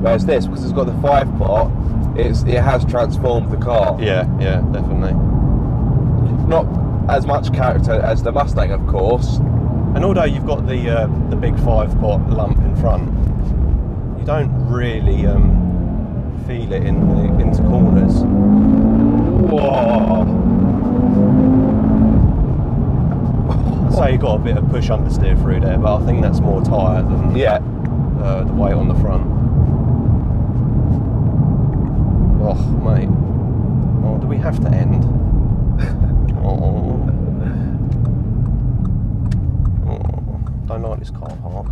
Speaker 2: Whereas this, because it's got the 5-pot, it has transformed the car.
Speaker 1: Yeah, definitely.
Speaker 2: Not as much character as the Mustang, of course.
Speaker 1: And although you've got the big 5-pot lump in front, you don't really feel it into corners.
Speaker 2: Whoa!
Speaker 1: So you got a bit of push understeer through there, but I think that's more tyre than the weight on the front. Oh, mate. Oh, do we have to end? Don't like this car park.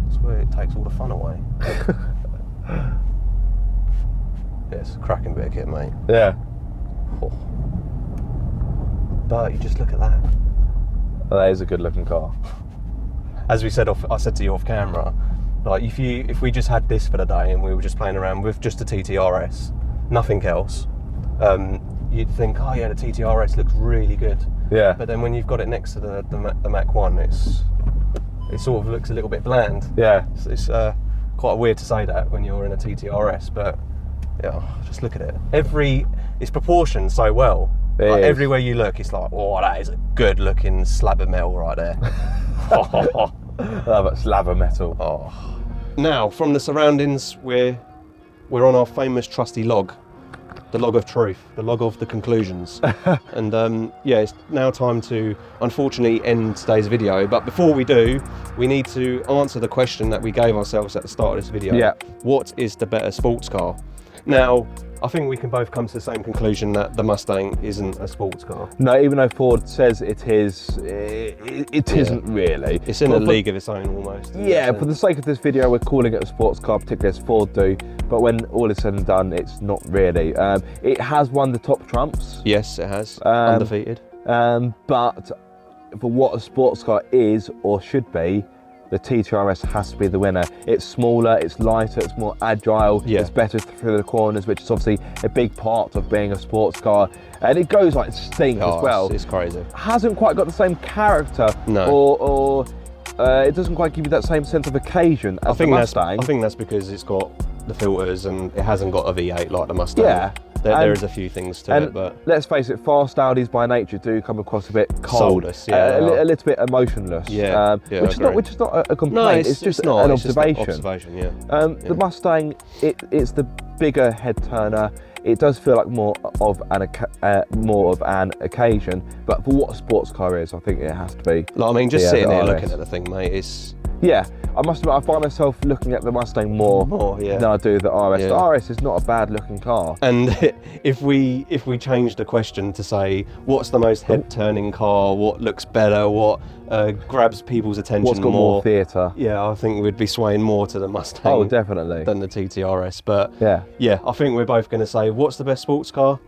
Speaker 1: That's where it takes all the fun away. Yeah, it's a cracking bit of kit, mate.
Speaker 2: Yeah.
Speaker 1: Oh. But you just look at that.
Speaker 2: Well, that is a good looking car.
Speaker 1: As I said to you off camera, like if we just had this for the day and we were just playing around with just a TT RS, nothing else, you'd think, oh yeah, the TT RS looks really good.
Speaker 2: Yeah.
Speaker 1: But then when you've got it next to the Mach 1, it sort of looks a little bit bland.
Speaker 2: Yeah.
Speaker 1: It's quite weird to say that when you're in a TT RS, but yeah, just look at it. It's proportioned so well. Like, everywhere you look, it's like, oh, that is a good looking slab of metal right there.
Speaker 2: I love that slab of metal.
Speaker 1: Oh. Now, from the surroundings, we're on our famous trusty log, the log of truth, the log of the conclusions. And yeah, it's now time to, unfortunately, end today's video. But before we do, we need to answer the question that we gave ourselves at the start of this video.
Speaker 2: Yeah.
Speaker 1: What is the better sports car? Now, I think we can both come to the same conclusion that the Mustang isn't a sports car.
Speaker 2: No, even though Ford says it is, it isn't really.
Speaker 1: It's in a league of its own almost.
Speaker 2: Yeah, for the sake of this video, we're calling it a sports car, particularly as Ford do. But when all is said and done, it's not really. It has won the top trumps.
Speaker 1: Yes, it has. Undefeated.
Speaker 2: But for what a sports car is or should be, the TT RS has to be the winner. It's smaller, it's lighter, it's more agile, it's better through the corners, which is obviously a big part of being a sports car. And it goes like stink as well.
Speaker 1: It's crazy.
Speaker 2: Hasn't quite got the same character, or it doesn't quite give you that same sense of occasion as the Mustang.
Speaker 1: I think that's because it's got the filters and it hasn't got a V8 like the Mustang.
Speaker 2: Yeah.
Speaker 1: There is a few things to it, but
Speaker 2: let's face it, fast Audis by nature do come across a bit cold,
Speaker 1: soulless,
Speaker 2: a little bit emotionless. Which is not a complaint.
Speaker 1: No,
Speaker 2: it's just an observation. The Mustang, it's the bigger head turner. It does feel like more of an occasion, but for what a sports car is, I think it has to be.
Speaker 1: Like, I mean, just sitting here looking at the thing, mate, it's.
Speaker 2: Yeah, I must admit, I find myself looking at the Mustang more than I do the RS.
Speaker 1: Yeah.
Speaker 2: The RS is not a bad looking car.
Speaker 1: And if we change the question to say, what's the most head-turning car, what looks better, what grabs people's attention
Speaker 2: what's got more theatre?
Speaker 1: Yeah, I think we'd be swaying more to the Mustang.
Speaker 2: Oh, definitely.
Speaker 1: Than the TT RS. But
Speaker 2: yeah,
Speaker 1: I think we're both going to say, what's the best sports car?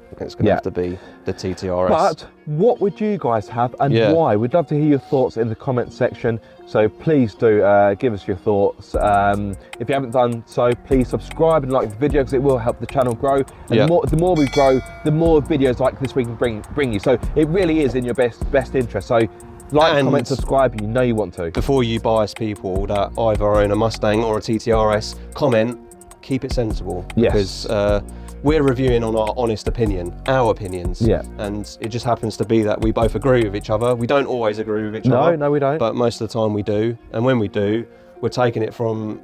Speaker 1: I think it's going to have to be the TT RS.
Speaker 2: But what would you guys have and why? We'd love to hear your thoughts in the comments section. So please do give us your thoughts. If you haven't done so, please subscribe and like the video because it will help the channel grow. And the more we grow, the more videos like this we can bring you. So it really is in your best interest. So like, comment, subscribe, you know you want to.
Speaker 1: Before you bias people that either own a Mustang or a TT RS, comment, keep it sensible.
Speaker 2: Yes.
Speaker 1: Because we're reviewing on our honest opinion, our opinions.
Speaker 2: Yeah.
Speaker 1: And it just happens to be that we both agree with each other. We don't always agree with each other.
Speaker 2: No, we don't.
Speaker 1: But most of the time we do. And when we do, we're taking it from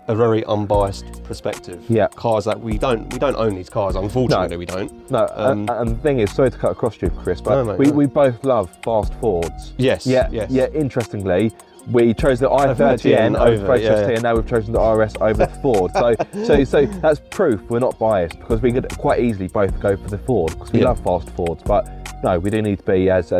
Speaker 1: a very unbiased perspective.
Speaker 2: Yeah.
Speaker 1: Cars that we don't own these cars, unfortunately we don't.
Speaker 2: No, and the thing is, sorry to cut across you, Chris, but we both love fast Fords.
Speaker 1: Yes.
Speaker 2: Yeah, interestingly, we chose the i30N over the HST, and now we've chosen the RS over the Ford. So that's proof we're not biased, because we could quite easily both go for the Ford because we love fast Fords. But no, we do need to be as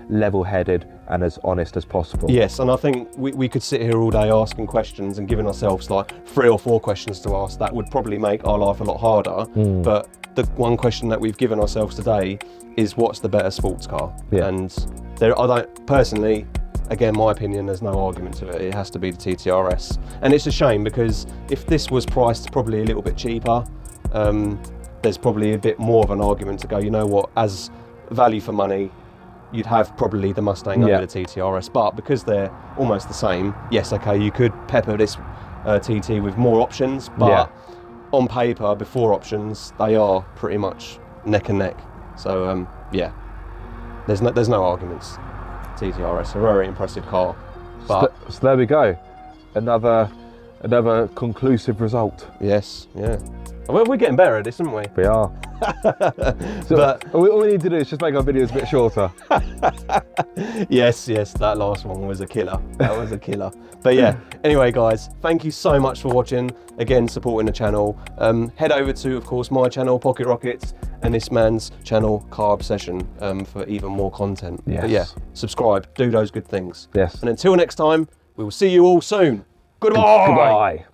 Speaker 2: level-headed and as honest as possible.
Speaker 1: Yes, and I think we could sit here all day asking questions and giving ourselves like 3 or 4 questions to ask. That would probably make our life a lot harder. But the one question that we've given ourselves today is, what's the better sports car?
Speaker 2: Yeah.
Speaker 1: And I don't personally. Again, my opinion, there's no argument to it. It has to be the TT RS. And it's a shame because if this was priced probably a little bit cheaper, there's probably a bit more of an argument to go, you know what, as value for money, you'd have probably the Mustang over the TT RS. But because they're almost the same, yes, okay, you could pepper this TT with more options, but on paper, before options, they are pretty much neck and neck. So, yeah, there's no arguments. TT RS, a very impressive car. But
Speaker 2: so there we go, another conclusive result.
Speaker 1: Yes, yeah. Well, we're getting better at this, aren't we?
Speaker 2: We are. But all we need to do is just make our videos a bit shorter.
Speaker 1: Yes, that last one was a killer. That was a killer. But yeah, anyway guys, thank you so much for watching, again supporting the channel. Head over to, of course, my channel, Pocket Rockets, and this man's channel, Car Obsession, for even more content.
Speaker 2: Yes.
Speaker 1: But yeah, subscribe, do those good things.
Speaker 2: Yes.
Speaker 1: And until next time, we will see you all soon. Goodbye.
Speaker 2: Goodbye.